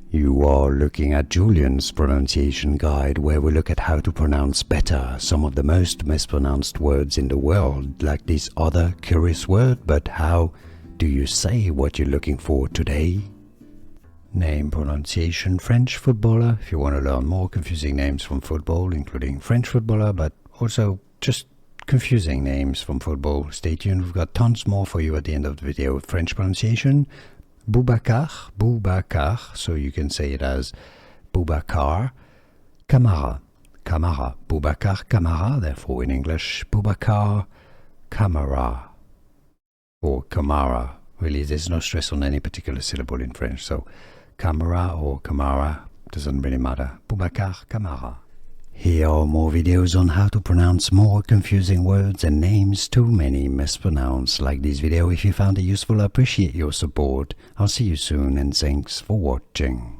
You are looking at Julian's pronunciation guide, where we look at how to pronounce better some of the most mispronounced words in the world, like this other curious word. But how do you say what you're looking for today? Name pronunciation: French footballer, if you want to learn more confusing names from football, including French footballer, but also just confusing names from football. Stay tuned, we've got tons more for you at the end of the video. French pronunciation: Boubacar, so you can say it as Boubacar Kamara, Boubacar Kamara, therefore in English, Boubacar Kamara, or Kamara. Really, there's no stress on any particular syllable in French, so Kamara or Kamara doesn't really matter. Boubacar Kamara. Here are more videos on how to pronounce more confusing words and names too many mispronounced. Like this video if you found it useful. I appreciate your support. I'll see you soon and thanks for watching.